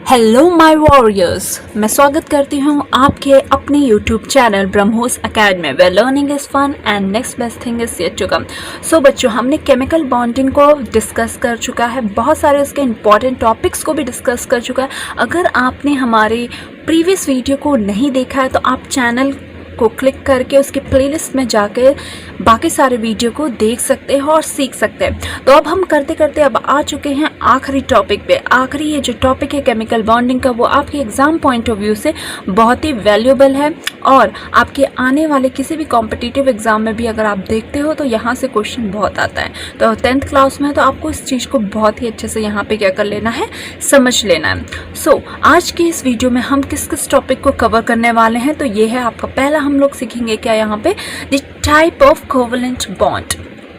Hello my warriors, मैं स्वागत करती हूँ आपके अपने YouTube channel Brahmos academy where learning is fun and next best thing is yet to come. So बच्चों, हमने केमिकल बॉन्डिंग को डिस्कस कर चुका है, बहुत सारे उसके इंपॉर्टेंट टॉपिक्स को भी डिस्कस कर चुका है। अगर आपने हमारे प्रीवियस वीडियो को नहीं देखा है तो आप चैनल को क्लिक करके उसके प्लेलिस्ट में जाकर बाकी सारे वीडियो को देख सकते हो और सीख सकते हैं। तो अब हम करते करते अब आ चुके हैं आखिरी टॉपिक पे। आखिरी ये जो टॉपिक है केमिकल बॉन्डिंग का, वो आपके एग्ज़ाम पॉइंट ऑफ व्यू से बहुत ही वैल्यूएबल है और आपके आने वाले किसी भी कॉम्पिटिटिव एग्ज़ाम में भी अगर आप देखते हो तो यहाँ से क्वेश्चन बहुत आता है। तो 10th क्लास में तो आपको इस चीज़ को बहुत ही अच्छे से यहाँ पे क्या कर लेना है, समझ लेना है। सो आज की इस वीडियो में हम किस किस टॉपिक को कवर करने वाले हैं, तो ये है आपका पहला हम लोग सीखेंगे क्या यहाँ पे, the type of covalent bond.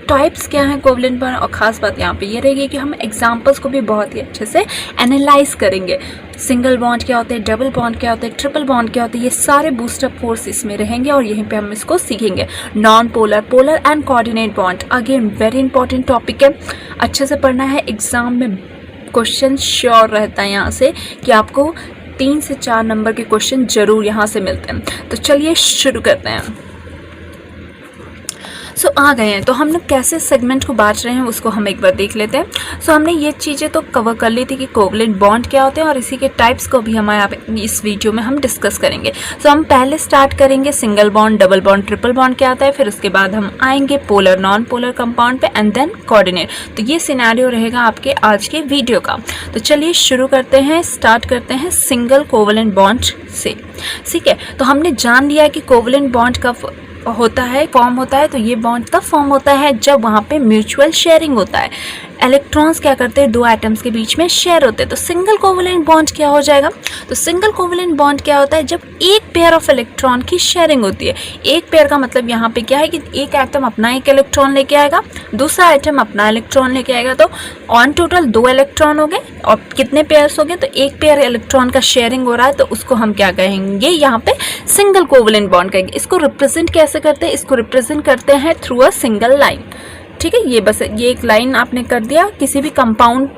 Types क्या है कोवेलेंट बॉन्ड, और ख़ास बात यहाँ पे ये रहेगी कि हम एग्जांपल्स को भी बहुत ही अच्छे से एनालाइज करेंगे। सिंगल बॉन्ड क्या होते हैं, डबल बॉन्ड क्या होते हैं, ट्रिपल बॉन्ड क्या होते हैं, ये सारे बूस्टअप फोर्स इसमें रहेंगे और यहीं पे हम इसको सीखेंगे। Non polar, polar and coordinate bond, again very important topic है, अच्छे से पढ़ना है। एग्जाम में क्वेश्चन श्योर रहता है यहाँ से कि आपको 3 से 4 नंबर के क्वेश्चन जरूर यहाँ से मिलते हैं। तो चलिए शुरू करते हैं। सो आ गए हैं, तो हम लोग कैसे सेगमेंट को बांट रहे हैं उसको हम एक बार देख लेते हैं। सो हमने ये चीज़ें तो कवर कर ली थी कि कोवेलेंट बॉन्ड क्या होते हैं और इसी के टाइप्स को भी हमारे इस वीडियो में हम डिस्कस करेंगे। सो हम पहले स्टार्ट करेंगे single bond, double bond, triple bond क्या आता है, फिर उसके बाद हम आएंगे पोलर, नॉन पोलर कंपाउंड पे एंड देन कोऑर्डिनेट। तो ये सिनेरियो रहेगा आपके आज के वीडियो का। तो चलिए शुरू करते हैं, स्टार्ट करते हैं सिंगल कोवेलेंट बॉन्ड से। ठीक है, तो हमने जान लिया कि कोवेलेंट बॉन्ड का होता है, फॉर्म होता है। तो ये बॉन्ड तब फॉर्म होता है जब वहाँ पे म्यूचुअल शेयरिंग होता है। इलेक्ट्रॉन्स क्या करते हैं, 2 एटम्स के बीच में शेयर होते हैं। तो सिंगल कोवेलेंट बॉन्ड क्या हो जाएगा, तो सिंगल कोवेलेंट बॉन्ड क्या होता है, जब एक पेयर ऑफ इलेक्ट्रॉन की शेयरिंग होती है। एक पेयर का मतलब यहाँ पे क्या है कि एक एटम अपना एक इलेक्ट्रॉन लेके आएगा, दूसरा एटम अपना इलेक्ट्रॉन लेके आएगा। तो ऑन टोटल 2 इलेक्ट्रॉन हो गए और कितने पेयर्स हो गए, तो एक पेयर इलेक्ट्रॉन का शेयरिंग हो रहा है, तो उसको हम क्या कहेंगे, यहाँ पे सिंगल कोवेलेंट बॉन्ड कहेंगे। इसको रिप्रेजेंट कैसे करते हैं, इसको रिप्रेजेंट करते हैं थ्रू अ सिंगल लाइन। ठीक है, ये बस ये एक लाइन आपने कर दिया। किसी भी कंपाउंड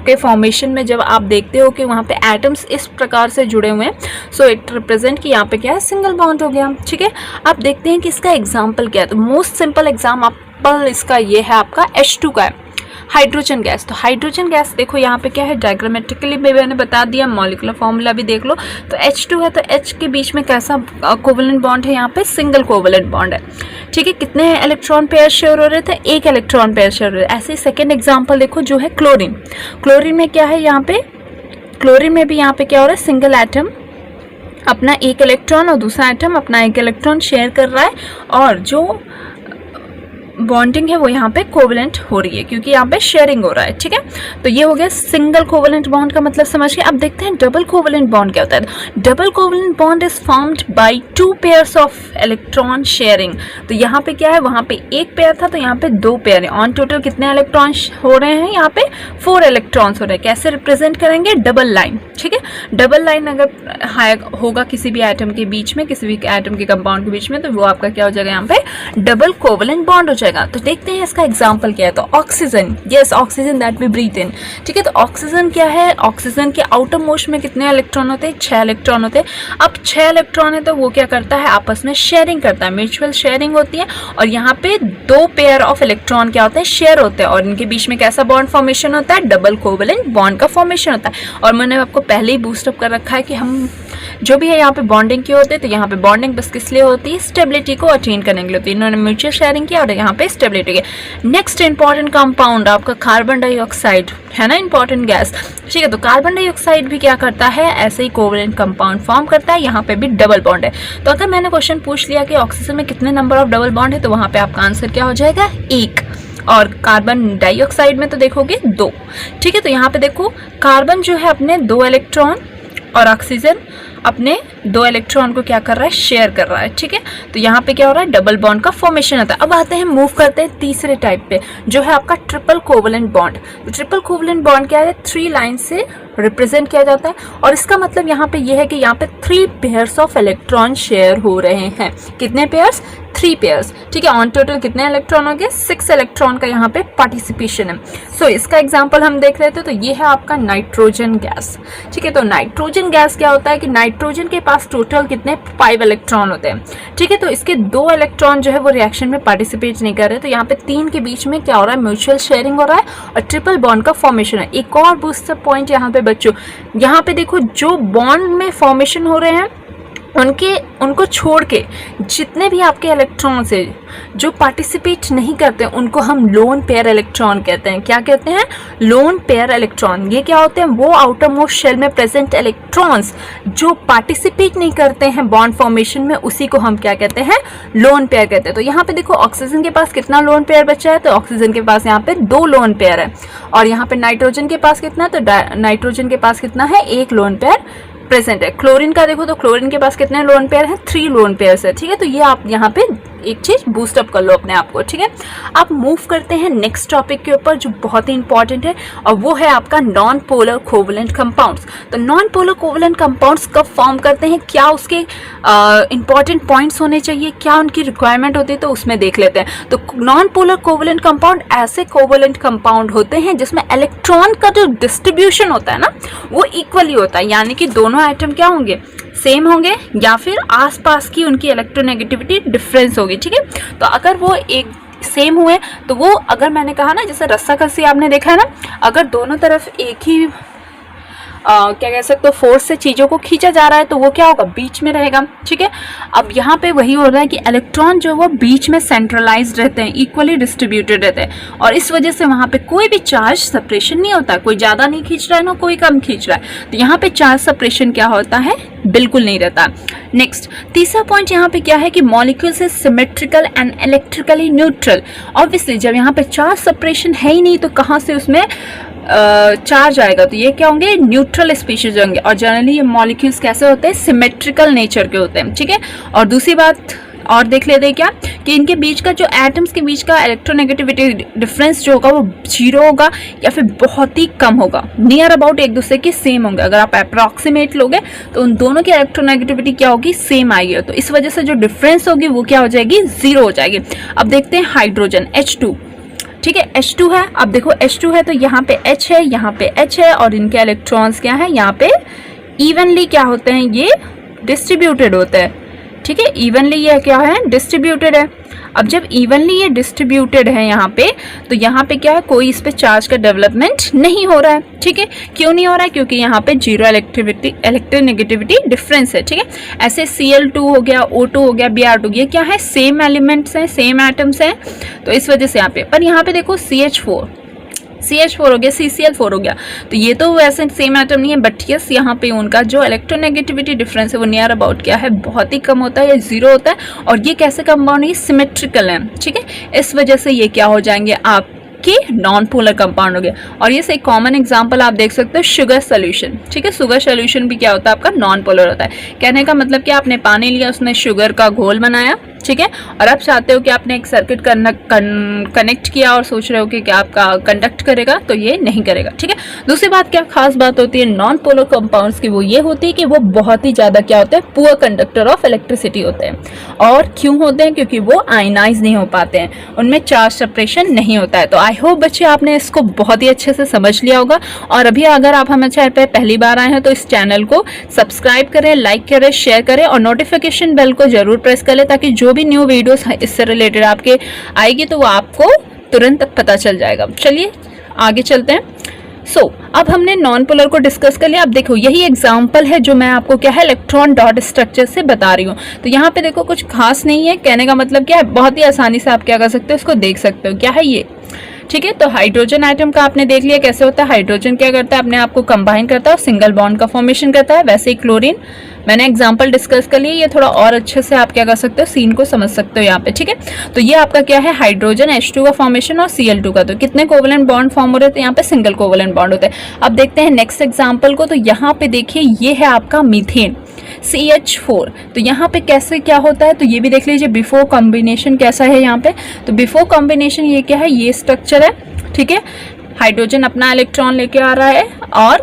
के फॉर्मेशन में जब आप देखते हो कि वहाँ पे एटम्स इस प्रकार से जुड़े हुए हैं, सो इट रिप्रेजेंट कि यहाँ पे क्या है, सिंगल बॉन्ड हो गया। ठीक है, आप देखते हैं कि इसका एग्जाम्पल क्या है। तो मोस्ट सिंपल एग्जाम्पल इसका ये है, आपका H2 का है, हाइड्रोजन गैस। तो हाइड्रोजन गैस देखो यहाँ पे क्या है, डायग्रामेटिकली मैंने बता दिया, मॉलिक्यूलर फॉर्मूला भी देख लो। तो H2 है, तो H के बीच में कैसा कोवेलेंट बॉन्ड है, यहाँ पे सिंगल कोवेलेंट बॉन्ड है। ठीक है, कितने इलेक्ट्रॉन पेयर शेयर हो रहे थे, एक इलेक्ट्रॉन पेयर शेयर हो रहे थे। ऐसे ही सेकेंड एग्जाम्पल देखो जो है क्लोरीन। क्लोरीन में क्या है, यहाँ पे क्लोरीन में भी यहाँ पे क्या हो रहा है, सिंगल एटम अपना एक इलेक्ट्रॉन और दूसरा एटम अपना एक इलेक्ट्रॉन शेयर कर रहा है और जो बॉन्डिंग है वो यहाँ पे कोवेलेंट हो रही है क्योंकि यहाँ पे शेयरिंग हो रहा है। ठीक है, तो ये हो गया सिंगल कोवेलेंट बॉन्ड का मतलब समझ के। अब देखते हैं डबल कोवेलेंट बॉन्ड क्या होता है। Double covalent bond is formed by 2 pairs of electron sharing. तो यहाँ पे क्या है, वहाँ पे एक पेयर था तो यहाँ पे 2 पेयर है। ऑन टोटल कितने इलेक्ट्रॉन हो रहे हैं, यहाँ पे 4 इलेक्ट्रॉन्स हो रहे हैं। कैसे रिप्रेजेंट करेंगे, डबल लाइन। ठीक है, डबल लाइन अगर होगा किसी भी एटम के बीच में, किसी भी एटम के कंपाउंड के बीच में, तो वो आपका क्या हो जाएगा, यहाँ पे डबल कोवेलेंट बॉन्ड हो जाएगा। तो देखते हैं इसका एग्जांपल क्या है। तो oxygen, yes oxygen that we breathe in. ठीक है, तो ऑक्सीजन क्या है, ऑक्सीजन के आउटर मोस्ट में कितने इलेक्ट्रॉन होते हैं, 6 इलेक्ट्रॉन होते हैं। अब 6 इलेक्ट्रॉन है तो वो क्या करता है, आपस में शेयरिंग करता है, म्यूचुअल शेयरिंग होती है। और यहाँ पे 2 पेयर ऑफ इलेक्ट्रॉन क्या होते हैं, शेयर होते हैं और इनके बीच में कैसा बॉन्ड फॉर्मेशन होता है, डबल कोवेलेंट बॉन्ड का फॉर्मेशन होता है। और मैंने आपको पहले ही बूस्टअप कर रखा है कि हम जो भी है यहाँ पे बॉन्डिंग की होती है, तो यहाँ पे बॉन्डिंग बस किस लिए होती है, स्टेबिलिटी को अटेन करने के लिए होती है। इन्होंने म्यूचुअल शेयरिंग किया और यहाँ पे स्टेबिलिटी है। नेक्स्ट इंपॉर्टेंट कंपाउंड आपका कार्बन डाइऑक्साइड है ना, इंपॉर्टेंट गैस। ठीक है, तो कार्बन डाइऑक्साइड भी क्या करता है, ऐसे ही कोवेलेंट कंपाउंड फॉर्म करता है। यहाँ पे भी डबल बॉन्ड है। तो अगर मैंने क्वेश्चन पूछ लिया कि ऑक्सीजन में कितने नंबर ऑफ डबल बॉन्ड है, तो वहाँ पे आपका आंसर क्या हो जाएगा, 1। और कार्बन डाइऑक्साइड में तो देखोगे 2। ठीक है, तो यहाँ पे देखो कार्बन जो है अपने 2 इलेक्ट्रॉन और ऑक्सीजन अपने 2 इलेक्ट्रॉन को क्या कर रहा है, शेयर कर रहा है। ठीक है, तो यहाँ पे क्या हो रहा है, डबल बॉन्ड का फॉर्मेशन होता है। अब आते हैं, मूव करते हैं तीसरे टाइप पे जो है आपका ट्रिपल कोवेलेंट बॉन्ड। तो ट्रिपल कोवेलेंट बॉन्ड क्या है, 3 लाइन से रिप्रेजेंट किया जाता है। और इसका मतलब यहाँ पे ये है कि यहाँ पे 3 पेयर्स ऑफ इलेक्ट्रॉन शेयर हो रहे हैं। कितने पेयर्स? 3 पेयर्स, ठीक है। ऑन टोटल कितने इलेक्ट्रॉन हो गए? 6 इलेक्ट्रॉन का यहाँ पे पार्टिसिपेशन है। सो इसका एग्जांपल हम देख रहे थे, तो ये है आपका नाइट्रोजन गैस, ठीक है। तो नाइट्रोजन गैस क्या होता है कि नाइट्रोजन के पास टोटल कितने 5 इलेक्ट्रॉन होते हैं, ठीक है। तो इसके 2 इलेक्ट्रॉन जो है वो रिएक्शन में पार्टिसिपेट नहीं कर रहे, तो यहाँ पे 3 के बीच में क्या हो रहा है? म्यूचुअल शेयरिंग हो रहा है और ट्रिपल बॉन्ड का फॉर्मेशन है। एक और बूस्टर पॉइंट यहाँ पे बच्चों, यहाँ पे देखो जो बॉन्ड में फॉर्मेशन हो रहे हैं उनको छोड़ के जितने भी आपके इलेक्ट्रॉन्स है जो पार्टिसिपेट नहीं करते हैं उनको हम लोन पेयर इलेक्ट्रॉन कहते हैं। क्या कहते हैं? Lone pair electron. ये क्या होते हैं? वो आउटर मोस्ट शेल में प्रेजेंट इलेक्ट्रॉन्स जो पार्टिसिपेट नहीं करते हैं बॉन्ड फॉर्मेशन में, उसी को हम क्या कहते हैं? लोन पेयर कहते हैं। तो यहाँ पे देखो ऑक्सीजन के पास कितना लोन पेयर बचा है? तो ऑक्सीजन के पास यहाँ पे 2 लोन पेयर है। और यहाँ पे नाइट्रोजन के पास कितना? तो नाइट्रोजन के पास कितना है? 1 लोन पेयर प्रेजेंट है। क्लोरीन का देखो तो क्लोरीन के पास कितने लोन पेयर हैं? 3 लोन पेयर्स है, ठीक है। तो ये आप यहाँ पे एक चीज बूस्ट अप कर लो अपने आप को, ठीक है। आप मूव करते हैं नेक्स्ट टॉपिक के ऊपर जो बहुत ही इंपॉर्टेंट है, और वो है आपका नॉन पोलर कोवलेंट कंपाउंड्स। तो नॉन पोलर कोवलेंट कंपाउंड्स कब फॉर्म करते हैं, क्या उसके इंपॉर्टेंट पॉइंट्स होने चाहिए, क्या उनकी रिक्वायरमेंट होती है, तो उसमें देख लेते हैं। तो नॉन पोलर कोवलेंट कंपाउंड ऐसे कोवलेंट कंपाउंड होते हैं जिसमें इलेक्ट्रॉन का जो डिस्ट्रीब्यूशन होता है ना वो इक्वली होता है, यानी कि दोनों एटम क्या होंगे? सेम होंगे, या फिर आसपास की उनकी इलेक्ट्रोनेगेटिविटी डिफरेंस होगी, ठीक है। तो अगर वो एक सेम हुए तो वो, अगर मैंने कहा ना जैसे रस्साकसी आपने देखा है ना, अगर दोनों तरफ एक ही क्या कह सकते हो फोर्स से चीज़ों को खींचा जा रहा है तो वो क्या होगा? बीच में रहेगा, ठीक है। अब यहाँ पे वही हो रहा है कि इलेक्ट्रॉन जो वो बीच में सेंट्रलाइज्ड रहते हैं, इक्वली डिस्ट्रीब्यूटेड रहते हैं, और इस वजह से वहाँ पे कोई भी चार्ज सेपरेशन नहीं होता, कोई ज़्यादा नहीं खींच रहा है ना कोई कम खींच रहा है। तो यहाँ पे चार्ज सेपरेशन क्या होता है? बिल्कुल नहीं रहता। नेक्स्ट तीसरा पॉइंट यहाँ पे क्या है कि molecules is symmetrical and electrically neutral. Obviously जब यहाँ पे चार्ज सेपरेशन है ही नहीं तो कहाँ से उसमें चार्ज आएगा? तो ये क्या होंगे? न्यूट्रल स्पीशीज होंगे। और जनरली ये मॉलिक्यूल्स कैसे होते हैं? सिमेट्रिकल नेचर के होते हैं, ठीक है। और दूसरी बात और देख लेते हैं क्या कि इनके बीच का जो एटम्स के बीच का इलेक्ट्रोनेगेटिविटी डिफरेंस जो होगा वो 0 होगा या फिर बहुत ही कम होगा, नियर अबाउट एक दूसरे के सेम होंगे। अगर आप अप्रॉक्सीमेट लोगे तो उन दोनों की इलेक्ट्रोनेगेटिविटी क्या होगी? सेम आएगी। तो इस वजह से जो डिफरेंस होगी वो क्या हो जाएगी? 0 हो जाएगी। अब देखते हैं हाइड्रोजन H2, ठीक है। H2 है, अब देखो H2 है तो यहाँ पे H है, यहाँ पे H है, और इनके इलेक्ट्रॉन्स क्या है? यहाँ पे इवनली क्या होते हैं? ये डिस्ट्रीब्यूटेड होते हैं, ठीक है। इवनली ये क्या है? डिस्ट्रीब्यूटेड है। अब जब इवनली ये डिस्ट्रीब्यूटेड है यहाँ पे, तो यहाँ पे क्या है? कोई इस पे चार्ज का डेवलपमेंट नहीं हो रहा है, ठीक है। क्यों नहीं हो रहा है? क्योंकि यहाँ पे 0 इलेक्ट्रोनेगेटिविटी डिफरेंस है, ठीक है। ऐसे Cl2 हो गया, O2 हो गया, Br2, ये क्या है? सेम एलिमेंट्स हैं, सेम एटम्स हैं, तो इस वजह से यहाँ पे। पर यहाँ पे देखो CH4 हो गया, CCl4 हो गया, तो ये तो वैसे सेम एटम नहीं है, बट यस यहाँ पे उनका जो इलेक्ट्रोनेगेटिविटी डिफरेंस है वो नियर अबाउट क्या है? बहुत ही कम होता है या 0 होता है। और ये कैसे कंपाउंड है? ये सिमेट्रिकल है, ठीक है। इस वजह से ये क्या हो जाएंगे? आपके नॉन पोलर कंपाउंड हो गया। और ये से एक कॉमन एग्जांपल आप देख सकते हो शुगर सोल्यूशन, ठीक है। शुगर सोल्यूशन भी क्या होता है? आपका नॉन पोलर होता है। कहने का मतलब कि आपने पानी लिया, उसमें शुगर का घोल बनाया, ठीक है, और आप चाहते हो कि आपने एक सर्किट कनेक्ट किया और सोच रहे हो कि क्या आपका कंडक्ट करेगा, तो ये नहीं करेगा, ठीक है। दूसरी बात क्या खास बात होती है नॉन पोलर कंपाउंड्स की? वो ये होती है कि वो बहुत ही ज़्यादा क्या होते हैं? पुअर कंडक्टर ऑफ इलेक्ट्रिसिटी होते हैं। और क्यों होते हैं? क्योंकि वो आयनाइज नहीं हो पाते हैं, उनमें चार्ज सेपरेशन नहीं होता है। तो आई होप बच्चे आपने इसको बहुत ही अच्छे से समझ लिया होगा। और अभी अगर आप हमारे चैनल पर पहली बार आए हैं तो इस चैनल को सब्सक्राइब करें, लाइक करें, शेयर करें और नोटिफिकेशन बेल को जरूर प्रेस कर लें, ताकि जो भी न्यू वीडियोस इससे रिलेटेड आपके आएगी तो वो आपको तुरंत पता चल जाएगा। चलिए आगे चलते हैं। अब हमने नॉन पोलर को डिस्कस कर लिया। अब देखो यही एग्जांपल है जो मैं आपको क्या है इलेक्ट्रॉन डॉट स्ट्रक्चर से बता रही हूँ। तो यहाँ पे देखो कुछ खास नहीं है, कहने का मतलब क्या है, बहुत ही आसानी से आप क्या कर सकते हो, इसको देख सकते हो। क्या है ये? ठीक है, तो हाइड्रोजन आइटम का आपने देख लिया कैसे होता है। हाइड्रोजन क्या करता है, अपने आप को कंबाइन करता है और सिंगल बॉन्ड का फॉर्मेशन करता है। वैसे ही क्लोरीन मैंने एग्जांपल डिस्कस कर लिया, ये थोड़ा और अच्छे से आप क्या कर सकते हो, सीन को समझ सकते हो यहाँ पे। ठीक है, तो ये आपका क्या है, हाइड्रोजन H2 का फॉर्मेशन और Cl2 का। तो कितने कोवलेंट बॉन्ड फॉर्म हो रहे थे, यहाँ पे सिंगल कोवलेंट बॉन्ड होते हैं। अब देखते हैं नेक्स्ट एग्जाम्पल को। तो यहाँ पे देखिए ये है आपका मीथेन CH4। तो यहाँ पे कैसे क्या होता है, तो ये भी देख लीजिए बिफोर कॉम्बिनेशन कैसा है यहाँ पे। तो बिफोर कॉम्बिनेशन ये क्या है, ये स्ट्रक्चर है। ठीक है, हाइड्रोजन अपना इलेक्ट्रॉन लेके आ रहा है और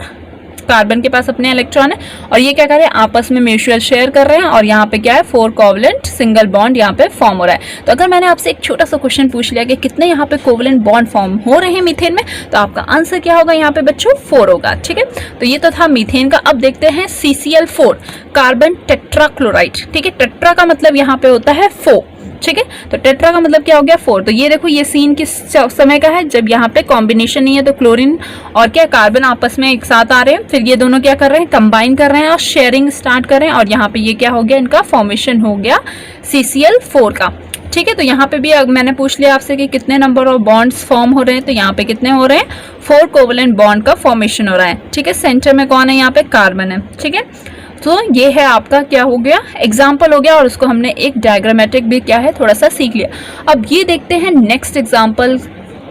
कार्बन के पास अपने इलेक्ट्रॉन है और ये क्या कर रहे हैं, आपस में म्यूचुअल शेयर कर रहे हैं और यहाँ पे क्या है, 4 कोवलेंट सिंगल बॉन्ड यहाँ पे फॉर्म हो रहा है। तो अगर मैंने आपसे एक छोटा सा क्वेश्चन पूछ लिया कि कितने यहाँ पे कोवलेंट बॉन्ड फॉर्म हो रहे हैं मीथेन में, तो आपका आंसर क्या होगा यहाँ पे बच्चों, 4 होगा। ठीक है, तो ये तो था मीथेन का। अब देखते हैं CCl4 कार्बन टेट्राक्लोराइड। ठीक है, टेट्रा का मतलब यहाँ पे होता है 4। ठीक है, तो टेट्रा का मतलब क्या हो गया, 4। तो ये देखो, ये सीन किस समय का है, जब यहाँ पे कॉम्बिनेशन नहीं है, तो क्लोरीन और क्या कार्बन आपस में एक साथ आ रहे हैं, फिर ये दोनों क्या कर रहे हैं, कंबाइन कर रहे हैं और शेयरिंग स्टार्ट कर रहे हैं और यहाँ पे ये क्या हो गया, इनका फॉर्मेशन हो गया CCl4 का। ठीक है, तो यहाँ पे भी मैंने पूछ लिया आपसे कि कितने नंबर ऑफ बॉन्ड्स फॉर्म हो रहे हैं, तो यहाँ पे कितने हो रहे हैं, 4 कोवलेंट बॉन्ड का फॉर्मेशन हो रहा है। ठीक है, सेंटर में कौन है, यहाँ पे कार्बन है। ठीक है, तो ये है आपका क्या हो गया, एग्जाम्पल हो गया और उसको हमने एक डायग्रामेटिक भी क्या है थोड़ा सा सीख लिया। अब ये देखते हैं नेक्स्ट एग्जाम्पल,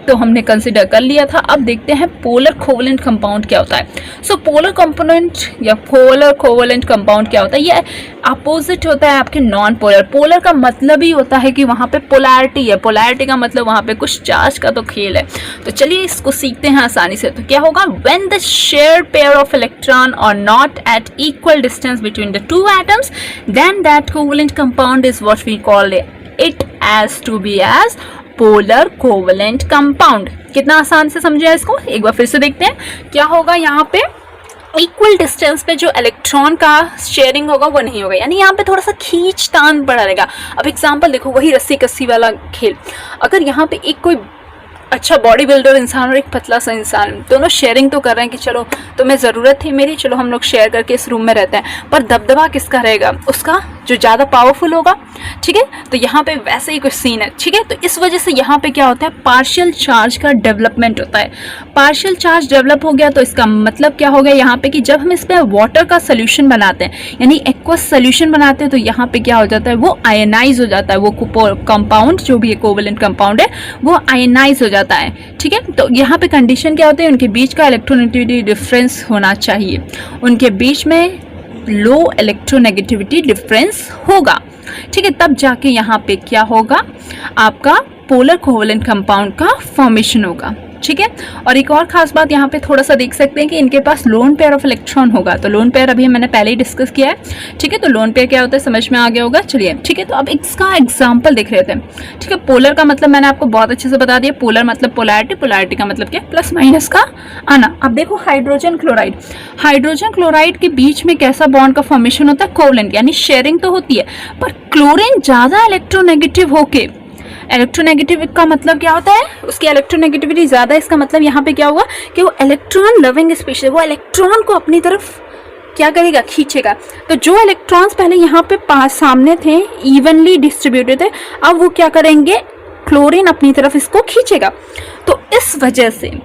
तो हमने कंसिडर कर लिया था। अब देखते हैं पोलर कोवलेंट कंपाउंड क्या होता है। सो पोलर कंपोनेंट या पोलर कोवलेंट कंपाउंड क्या होता है, ये अपोजिट होता है आपके नॉन पोलर। पोलर का मतलब ही होता है कि वहाँ पे पोलैरिटी है, पोलैरिटी का मतलब वहाँ पे कुछ चार्ज का तो खेल है। तो चलिए इसको सीखते हैं आसानी से। तो क्या होगा, when the shared pair of electron are not at equal distance between the 2 atoms, then that covalent compound is what we call it as to be as polar covalent compound. कितना आसान से समझे इसको, एक बार फिर से देखते हैं। क्या होगा, यहाँ पे इक्वल डिस्टेंस पे जो इलेक्ट्रॉन का शेयरिंग होगा वो नहीं होगा, यानी यहाँ पे थोड़ा सा खींचतान बढ़ा रहेगा। अब एग्जांपल देखो, वही रस्सी कस्सी वाला खेल। अगर यहाँ पे एक कोई अच्छा बॉडी बिल्डर इंसान और एक पतला सा इंसान, दोनों शेयरिंग तो कर रहे हैं कि चलो तुम्हें ज़रूरत थी मेरी, चलो हम लोग शेयर करके इस रूम में रहते हैं, पर दबदबा किसका रहेगा, उसका जो ज़्यादा पावरफुल होगा। ठीक है, तो यहाँ पे वैसे ही कुछ सीन है। ठीक है, तो इस वजह से यहाँ पे क्या होता है, पार्शियल चार्ज का डेवलपमेंट होता है। पार्शियल चार्ज डेवलप हो गया तो इसका मतलब क्या हो गया यहाँ पे, कि जब हम इस पर वाटर का सोल्यूशन बनाते हैं, यानी एक्वस सोल्यूशन बनाते हैं, तो यहाँ पे क्या हो जाता है, वो आयनाइज हो जाता है। वो कंपाउंड जो भी कोवलेंट कंपाउंड है वो आयनाइज हो जाता है। ठीक है, तो यहाँ पे कंडीशन क्या होती है, उनके बीच का इलेक्ट्रोनेगेटिविटी डिफरेंस होना चाहिए, उनके बीच में लो इलेक्ट्रोनेगेटिविटी डिफरेंस होगा। ठीक है, तब जाके यहाँ पे क्या होगा, आपका पोलर कोवलेंट कंपाउंड का फॉर्मेशन होगा। ठीक है, और एक और खास बात यहाँ पे थोड़ा सा देख सकते हैं कि इनके पास लोन पेयर ऑफ इलेक्ट्रॉन होगा। तो लोन पेयर अभी मैंने पहले ही डिस्कस किया है। ठीक है, तो लोन पेयर क्या होता है समझ में आ गया होगा। चलिए ठीक है, तो अब इसका एग्जांपल देख रहे थे। ठीक है, पोलर का मतलब मैंने आपको बहुत अच्छे से बता दिया। पोलर मतलब पोलैरिटी, पोलैरिटी का मतलब क्या, प्लस माइनस का आना। अब देखो हाइड्रोजन क्लोराइड, हाइड्रोजन क्लोराइड के बीच में कैसा बॉन्ड का फॉर्मेशन होता है, कोवलेंट, यानी शेयरिंग तो होती है, पर क्लोरीन ज्यादा इलेक्ट्रोनेगेटिव होके, इलेक्ट्रोनेगेटिव का मतलब क्या होता है, उसकी इलेक्ट्रोनेगेटिविटी ज़्यादा, इसका मतलब यहाँ पे क्या होगा कि वो इलेक्ट्रॉन लविंग स्पीशीज, वो इलेक्ट्रॉन को अपनी तरफ क्या करेगा, खींचेगा। तो जो इलेक्ट्रॉन्स पहले यहाँ पे पास सामने थे, इवनली डिस्ट्रीब्यूटेड थे, अब वो क्या करेंगे, क्लोरीन अपनी तरफ इसको खींचेगा। तो इस वजह से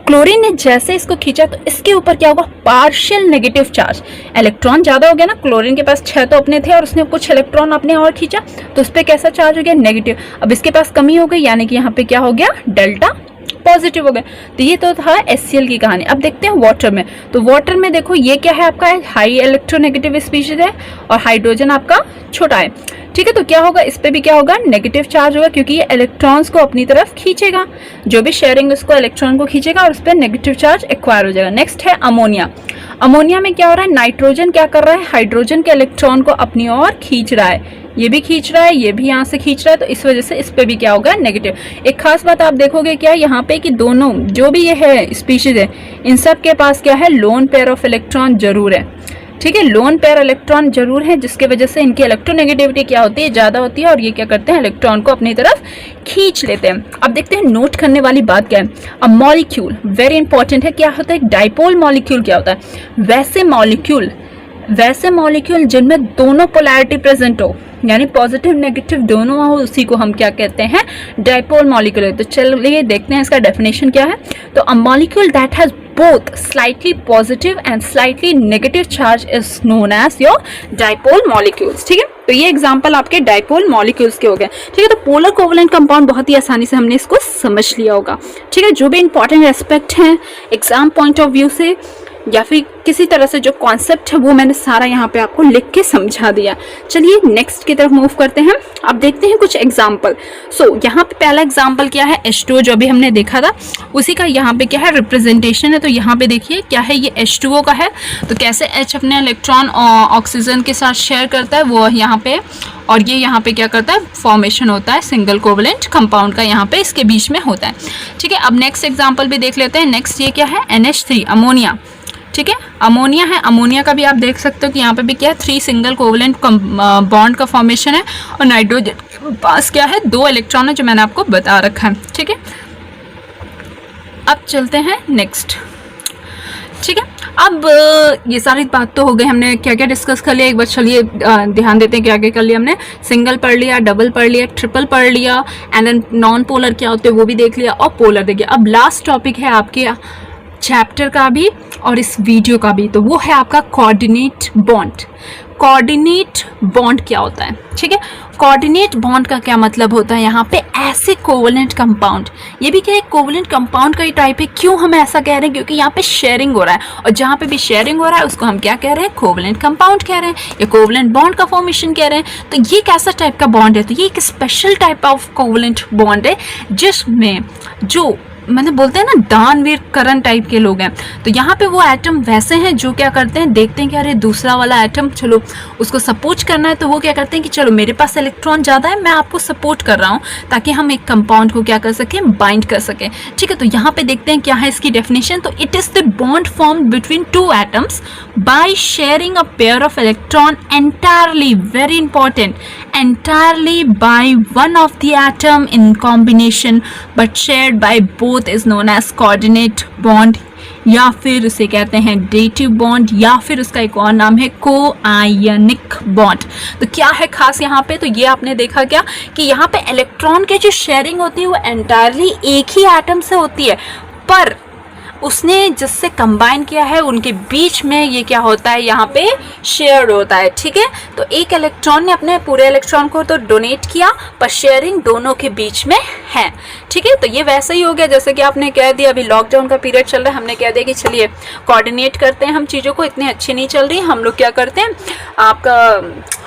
क्लोरीन ने जैसे इसको खींचा तो इसके ऊपर क्या होगा, पार्शियल नेगेटिव चार्ज। इलेक्ट्रॉन ज़्यादा हो गया ना, क्लोरीन के पास 6 तो अपने थे और उसने कुछ इलेक्ट्रॉन अपने और खींचा, तो उस पर कैसा चार्ज हो गया, नेगेटिव। अब इसके पास कमी हो गई, यानी कि यहाँ पे क्या हो गया, डेल्टा पॉजिटिव हो गया। तो ये तो था HCl की कहानी। अब देखते हैं वाटर में। तो वाटर में देखो ये क्या है, आपका हाई इलेक्ट्रोनेगेटिव स्पीशीज है और हाइड्रोजन आपका छोटा है। ठीक है, तो क्या होगा, इस पे भी क्या होगा, नेगेटिव चार्ज होगा, क्योंकि ये इलेक्ट्रॉन्स को अपनी तरफ खींचेगा, जो भी शेयरिंग उसको इलेक्ट्रॉन को खींचेगा और उस पर नेगेटिव चार्ज एक्वायर हो जाएगा। नेक्स्ट है अमोनिया। अमोनिया में क्या हो रहा है, नाइट्रोजन क्या कर रहा है, हाइड्रोजन के इलेक्ट्रॉन को अपनी ओर खींच रहा है, ये भी खींच रहा है, ये भी यहाँ से खींच रहा है, तो इस वजह से इस पे भी क्या होगा, नेगेटिव। एक खास बात आप देखोगे क्या यहाँ पे, कि दोनों जो भी ये है स्पीशीज है, इन सब के पास क्या है, लोन पेयर ऑफ इलेक्ट्रॉन जरूर है। ठीक है, लोन पेयर इलेक्ट्रॉन जरूर है, जिसके वजह से इनकी इलेक्ट्रोनेगेटिविटी क्या होती है, ज़्यादा होती है, और ये क्या करते हैं, इलेक्ट्रॉन को अपनी तरफ खींच लेते हैं। अब देखते हैं नोट करने वाली बात क्या है। अब मॉलिक्यूल वेरी इंपॉर्टेंट है, क्या होता है, डाइपोल मॉलिक्यूल क्या होता है, वैसे मॉलिक्यूल जिनमें दोनों पोलैरिटी प्रेजेंट हो, यानी पॉजिटिव नेगेटिव दोनों हो, उसी को हम क्या कहते हैं, डाइपोल मॉलिक्यूल। तो चलिए देखते हैं इसका डेफिनेशन क्या है। तो a molecule that has both slightly positive and slightly negative charge is known as your dipole molecules. ठीक है, तो ये एग्जांपल आपके डाइपोल मॉलिक्यूल्स के हो गए। ठीक है, तो पोलर कोवलेंट कंपाउंड बहुत ही आसानी से हमने इसको समझ लिया होगा। ठीक है, जो भी इंपॉर्टेंट एस्पेक्ट हैं एग्जाम पॉइंट ऑफ व्यू से या फिर किसी तरह से जो कॉन्सेप्ट है वो मैंने सारा यहाँ पे आपको लिख के समझा दिया। चलिए नेक्स्ट की तरफ मूव करते हैं। अब देखते हैं कुछ एग्जाम्पल। सो यहाँ पे पहला एग्जाम्पल क्या है, H2O जो अभी हमने देखा था उसी का यहाँ पे क्या है रिप्रेजेंटेशन है। तो यहाँ पे देखिए क्या है, ये H2O का है। तो कैसे H अपने इलेक्ट्रॉन ऑक्सीजन के साथ शेयर करता है वो यहाँ पे, और ये यहाँ पे क्या करता है, फॉर्मेशन होता है सिंगल कोवलेंट कंपाउंड का, यहाँ पे इसके बीच में होता है। ठीक है, अब नेक्स्ट एग्जांपल भी देख लेते हैं। नेक्स्ट ये क्या है, NH3 अमोनिया। ठीक है, अमोनिया है। अमोनिया का भी आप देख सकते हो कि यहाँ पे भी क्या है, 3 सिंगल कोवलेंट बॉन्ड का फॉर्मेशन है, और नाइट्रोजन के पास क्या है, 2 इलेक्ट्रॉन है जो मैंने आपको बता रखा है। ठीक है, अब चलते हैं नेक्स्ट। ठीक है, अब ये सारी बात तो हो गई, हमने क्या क्या डिस्कस कर लिया एक बार चलिए ध्यान देते हैं क्या क्या कर लिया हमने। सिंगल पढ़ लिया, डबल पढ़ लिया, ट्रिपल पढ़ लिया, एंड देन नॉन पोलर क्या होते हैं वो भी देख लिया, और पोलर देखिए। अब लास्ट टॉपिक है आपके चैप्टर का भी और इस वीडियो का भी, तो वो है आपका कोऑर्डिनेट बॉन्ड। कोऑर्डिनेट बॉन्ड क्या होता है, ठीक है, कोऑर्डिनेट बॉन्ड का क्या मतलब होता है, यहाँ पे ऐसे कोवलेंट कंपाउंड, ये भी क्या है कोवलेंट कंपाउंड का ही टाइप है। क्यों हम ऐसा कह रहे हैं, क्योंकि यहाँ पे शेयरिंग हो रहा है, और जहाँ पे भी शेयरिंग हो रहा है उसको हम क्या कह रहे हैं, कोवलेंट कंपाउंड कह रहे हैं, या कोवलेंट बॉन्ड का फॉर्मेशन कह रहे हैं। तो ये कैसा टाइप का बॉन्ड है, तो ये एक special type of covalent bond है जिसमें जो मतलब बोलते हैं ना दानवीर करण टाइप के लोग हैं। तो यहाँ पे वो एटम वैसे हैं जो क्या करते हैं, देखते हैं कि अरे दूसरा वाला एटम चलो उसको सपोर्ट करना है, तो वो क्या करते हैं कि चलो मेरे पास इलेक्ट्रॉन ज़्यादा है, मैं आपको सपोर्ट कर रहा हूँ ताकि हम एक कंपाउंड को क्या कर सकें, बाइंड कर सकें। ठीक है, तो यहाँ पे देखते हैं क्या है इसकी डेफिनेशन। तो it is the bond formed between 2 atoms by sharing a pair of electron entirely, very important, entirely by one of the atom in combination but shared by both is known as coordinate bond, या फिर उसे कहते हैं dative bond, या फिर उसका एक और नाम है कोआयनिक बॉन्ड। तो क्या है खास यहाँ पे, तो ये आपने देखा क्या कि यहाँ पे इलेक्ट्रॉन के जो शेयरिंग होती है वो एंटायरली एक ही एटम से होती है, पर उसने जिससे कंबाइन किया है उनके बीच में ये क्या होता है, यहाँ पे शेयर होता है। ठीक है, तो एक इलेक्ट्रॉन ने अपने पूरे इलेक्ट्रॉन को तो डोनेट किया, पर शेयरिंग दोनों के बीच में है। ठीक है, तो ये वैसे ही हो गया जैसे कि आपने कह दिया अभी लॉकडाउन का पीरियड चल रहा है, हमने कह दिया कि चलिए कोऑर्डिनेट करते हैं हम चीज़ों को, इतनी अच्छी नहीं चल रही, हम लोग क्या करते हैं आपका,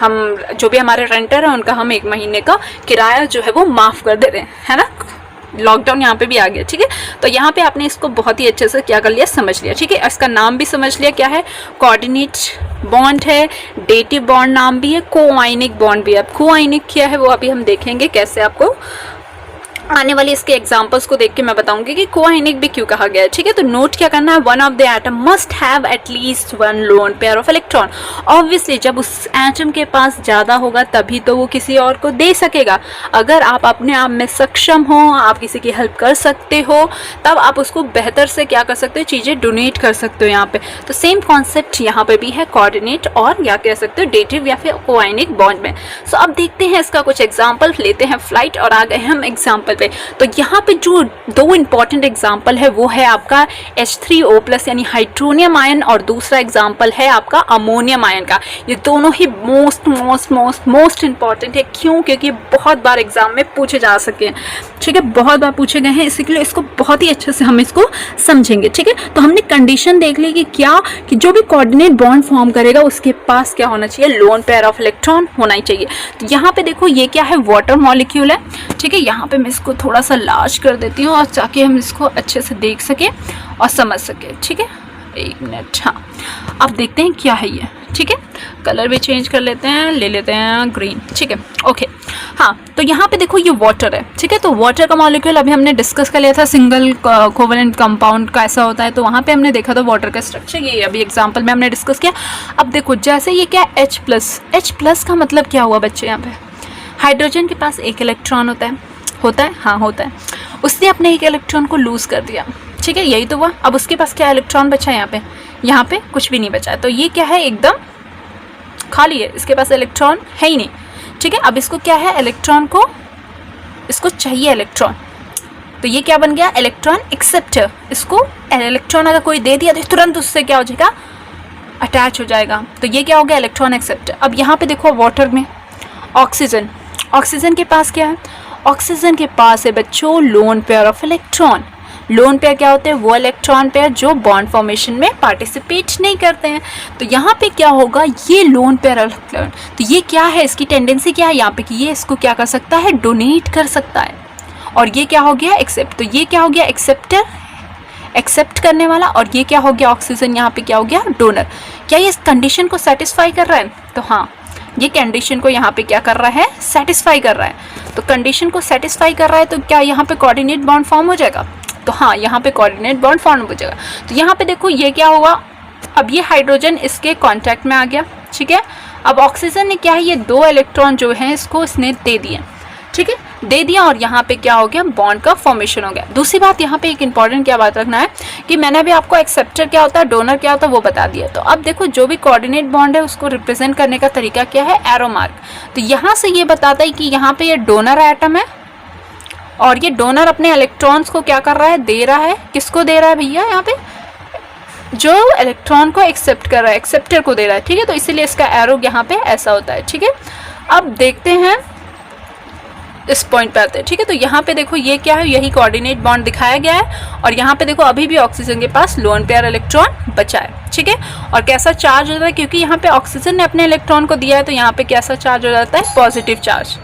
हम जो भी हमारे रेंटर हैं उनका हम 1 महीने का किराया जो है वो माफ़ कर दे रहे हैं, है ना। लॉकडाउन यहाँ पे भी आ गया। ठीक है, तो यहाँ पे आपने इसको बहुत ही अच्छे से क्या कर लिया, समझ लिया। ठीक है, इसका नाम भी समझ लिया क्या है, कोऑर्डिनेट बॉन्ड है, डेटिव बॉन्ड नाम भी है, कोआयनिक बॉन्ड भी है। अब कोआयनिक क्या है वो अभी हम देखेंगे, कैसे आपको आने वाली इसके एग्जांपल्स को देख के मैं बताऊंगी कि कोआयनिक भी क्यों कहा गया है। ठीक है, तो नोट क्या करना है, one of the atom must have at least 1 lone pair of electron. Obviously जब उस एटम के पास ज़्यादा होगा तभी तो वो किसी और को दे सकेगा। अगर आप अपने आप में सक्षम हो, आप किसी की हेल्प कर सकते हो, तब आप उसको बेहतर से क्या कर सकते हो, चीज़ें डोनेट कर सकते हो यहाँ पे। तो सेम कॉन्सेप्ट यहाँ पे भी है कोऑर्डिनेट और या कह सकते हो डेटिव या फिर कोआयनिक बॉन्ड में। सो अब देखते हैं इसका कुछ एग्जाम्पल लेते हैं फ्लाइट, और आ गए हम एग्जाम्पल पे। तो यहाँ पे जो 2 इंपॉर्टेंट एग्जाम्पल है वो है आपका H3O+ यानी हाइड्रोनियम आयन, और दूसरा एग्जाम्पल है आपका अमोनियम आयन का। ये दोनों ही मोस्ट इंपॉर्टेंट है। क्यों, क्योंकि बहुत बार एग्जाम में पूछे जा सके। ठीक है, बहुत बार पूछे गए हैं, इसी के लिए इसको बहुत ही अच्छे से हम इसको समझेंगे। ठीक है, तो हमने कंडीशन देख ली कि क्या कि जो भी कोऑर्डिनेट बॉन्ड फॉर्म करेगा उसके पास क्या होना चाहिए, लोन पेयर ऑफ इलेक्ट्रॉन होना ही चाहिए। तो यहाँ पे देखो ये क्या है, वाटर मॉलिक्यूल है। ठीक है, यहाँ पे मैं इसको थोड़ा सा लार्ज कर देती हूँ और ताकि हम इसको अच्छे से देख सके और समझ सके। ठीक है, 1 मिनट। हाँ, अब देखते हैं क्या है ये। ठीक है, कलर भी चेंज कर लेते हैं, ले लेते हैं ग्रीन। ठीक है, ओके। हाँ, तो यहाँ पे देखो ये वाटर है। ठीक है, तो वाटर का मॉलिक्यूल अभी हमने डिस्कस कर लिया था, सिंगल कोवलेंट कंपाउंड का ऐसा होता है, तो वहाँ पे हमने देखा था वाटर का स्ट्रक्चर, ये अभी एग्जाम्पल में हमने डिस्कस किया। अब देखो जैसे ये क्या H+ का मतलब क्या हुआ बच्चे, यहाँ पे हाइड्रोजन के पास 1 इलेक्ट्रॉन होता है, हाँ होता है, उसने अपने 1 इलेक्ट्रॉन को लूज़ कर दिया। ठीक है, यही तो हुआ। अब उसके पास क्या इलेक्ट्रॉन बचा है, यहाँ पे कुछ भी नहीं बचा, तो ये क्या है, एकदम खाली है, इसके पास इलेक्ट्रॉन है ही नहीं। ठीक है, अब इसको क्या है, इलेक्ट्रॉन को इसको चाहिए इलेक्ट्रॉन, तो ये क्या बन गया, इलेक्ट्रॉन एक्सेप्टर। इसको इलेक्ट्रॉन अगर कोई दे दिया तो तुरंत उससे क्या हो जाएगा, अटैच हो जाएगा, तो ये क्या हो गया, इलेक्ट्रॉन एक्सेप्टर। अब यहाँ पे देखो वाटर में ऑक्सीजन के पास क्या है, ऑक्सीजन के पास है बच्चों lone pair of electron. Lone pair क्या होते हैं? वो इलेक्ट्रॉन पेयर जो बॉन्ड फॉर्मेशन में पार्टिसिपेट नहीं करते हैं। तो यहाँ पे क्या होगा? ये लोन पेयर इलेक्ट्रॉन, तो ये क्या है, इसकी टेंडेंसी क्या है यहाँ पे कि ये इसको क्या कर सकता है? डोनेट कर सकता है। और ये क्या हो गया? एक्सेप्ट। तो ये क्या हो गया? एक्सेप्टर, एक्सेप्ट करने वाला। और ये क्या हो गया? ऑक्सीजन यहाँ पे क्या हो गया? डोनर। क्या ये इस कंडीशन को सेटिस्फाई कर रहा है? तो हाँ, ये कंडीशन को यहाँ पे क्या कर रहा है? सेटिस्फाई कर रहा है। तो कंडीशन को सेटिस्फाई कर रहा है तो क्या यहाँ पे कोऑर्डिनेट बॉन्ड फॉर्म हो जाएगा? तो हाँ, यहाँ पे कोऑर्डिनेट बॉन्ड फॉर्म हो जाएगा। तो यहाँ पे देखो ये क्या हुआ? अब ये हाइड्रोजन इसके कॉन्टैक्ट में आ गया, ठीक है। अब ऑक्सीजन ने क्या है? ये 2 इलेक्ट्रॉन जो हैं इसको इसने दे दिए, ठीक है, दे दिया। और यहाँ पे क्या हो गया? बॉन्ड का फॉर्मेशन हो गया। दूसरी बात यहाँ पे एक इंपॉर्टेंट क्या बात रखना है कि मैंने अभी आपको एक्सेप्टर क्या होता है, डोनर क्या होता है वो बता दिया। तो अब देखो जो भी कोऑर्डिनेट बॉन्ड है उसको रिप्रेजेंट करने का तरीका क्या है? Arrow mark. तो यहाँ से ये बताता है कि यहाँ पे ये डोनर एटम है और ये डोनर अपने इलेक्ट्रॉन्स को क्या कर रहा है? दे रहा है। किसको दे रहा है भैया? यहाँ पे जो इलेक्ट्रॉन को एक्सेप्ट कर रहा है, एक्सेप्टर को दे रहा है, ठीक है। तो इसीलिए इसका एरो यहाँ पे ऐसा होता है, ठीक है। अब देखते हैं इस पॉइंट पे आते हैं, ठीक है। तो यहाँ पे देखो ये क्या है? यही कोऑर्डिनेट बॉन्ड दिखाया गया है। और यहाँ पे देखो अभी भी ऑक्सीजन के पास लोन पेयर इलेक्ट्रॉन बचा है, ठीक है। और कैसा चार्ज होता है? क्योंकि यहाँ पे ऑक्सीजन ने अपने इलेक्ट्रॉन को दिया है तो यहाँ पे कैसा चार्ज हो जाता है? पॉजिटिव चार्ज,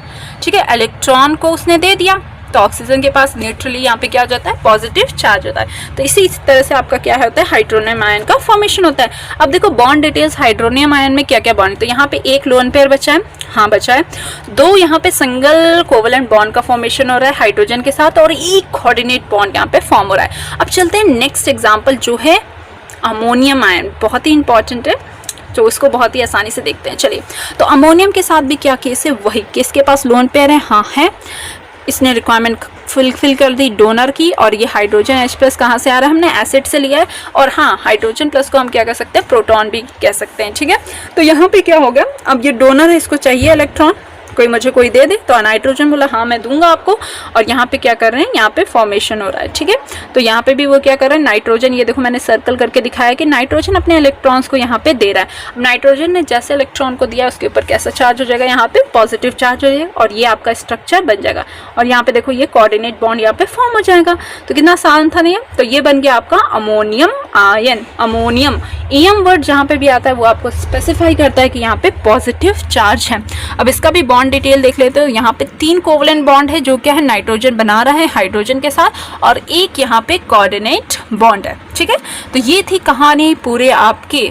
ठीक है। इलेक्ट्रॉन को उसने दे दिया तो ऑक्सीजन के पास न्यूट्रली यहाँ पे क्या हो जाता है? पॉजिटिव चार्ज होता है। तो इसी तरह से आपका क्या होता है? हाइड्रोनियम आयन का फॉर्मेशन होता है। अब देखो बॉन्ड डिटेल्स हाइड्रोनियम आयन में क्या क्या बॉन्ड है। तो यहाँ पे एक लोन पेयर बचा है, हाँ बचा है। 2 यहाँ पे सिंगल कोवेलेंट बॉन्ड का फॉर्मेशन हो रहा है हाइड्रोजन के साथ और एक कोऑर्डिनेट बॉन्ड यहाँ पे फॉर्म हो रहा है। अब चलते हैं नेक्स्ट एग्जाम्पल जो है अमोनियम आयन, बहुत ही इंपॉर्टेंट है, तो उसको बहुत ही आसानी से देखते हैं। चलिए, तो अमोनियम के साथ भी क्या केस है? वही केस के पास लोन पेयर है, हाँ है। इसने रिक्वायरमेंट फुलफिल कर दी डोनर की। और ये हाइड्रोजन H+ कहाँ से आ रहा है? हमने एसिड से लिया है। और हाँ, हाइड्रोजन प्लस को हम क्या कर सकते हैं? प्रोटॉन भी कह सकते हैं, ठीक है। तो यहाँ पे क्या होगा? अब ये डोनर है, इसको चाहिए इलेक्ट्रॉन, कोई मुझे दे तो नाइट्रोजन बोला हाँ मैं दूंगा आपको। और यहाँ पे क्या कर रहे हैं? यहाँ पे फॉर्मेशन हो रहा है, ठीक है। तो यहाँ पे भी वो क्या कर रहे हैं? नाइट्रोजन, ये देखो मैंने सर्कल करके दिखाया कि नाइट्रोजन अपने इलेक्ट्रॉन्स को यहाँ पे दे रहा है। अब नाइट्रोजन ने जैसे इलेक्ट्रॉन को दिया उसके ऊपर कैसा चार्ज हो जाएगा? यहाँ पे पॉजिटिव चार्ज हो जाएगा और ये आपका स्ट्रक्चर बन जाएगा। और यहाँ पे देखो ये कोऑर्डिनेट बॉन्ड यहाँ पे फॉर्म हो जाएगा। तो कितना आसान था नहीं? तो ये बन गया आपका ammonium ion. Ammonium M word जहाँ पे भी आता है वो आपको स्पेसिफाई करता है कि यहाँ पे पॉजिटिव चार्ज है। अब इसका भी बॉन्ड डिटेल देख लेते हो। यहाँ पे 3 कोवेलेंट बॉन्ड है जो क्या है? नाइट्रोजन बना रहा है हाइड्रोजन के साथ और एक यहाँ पे कोऑर्डिनेट बॉन्ड है, ठीक है। तो ये थी कहानी पूरे आपके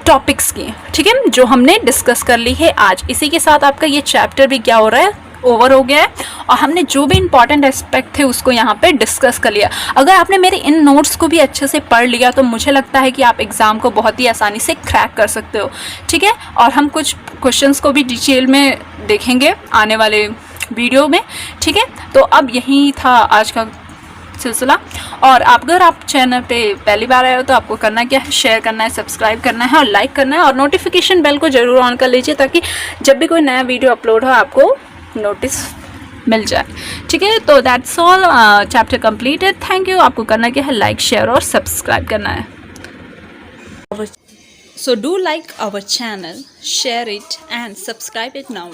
टॉपिक्स की, ठीक है, जो हमने डिस्कस कर ली है आज। इसी के साथ आपका ये चैप्टर भी क्या हो रहा है? ओवर हो गया है। और हमने जो भी इंपॉर्टेंट एस्पेक्ट थे उसको यहाँ पे डिस्कस कर लिया। अगर आपने मेरे इन नोट्स को भी अच्छे से पढ़ लिया तो मुझे लगता है कि आप एग्ज़ाम को बहुत ही आसानी से क्रैक कर सकते हो, ठीक है। और हम कुछ क्वेश्चंस को भी डिटेल में देखेंगे आने वाले वीडियो में, ठीक है। तो अब यही था आज का सिलसिला। और अगर आप चैनल पे पहली बार आए हो तो आपको करना क्या है? शेयर करना है, सब्सक्राइब करना है और लाइक करना है और नोटिफिकेशन बेल को ज़रूर ऑन कर लीजिए ताकि जब भी कोई नया वीडियो अपलोड हो आपको नोटिस मिल जाए, ठीक है। तो that's all, chapter completed. Thank you. आपको करना क्या है? लाइक, शेयर और सब्सक्राइब करना है। So do like our channel, share it and subscribe it now.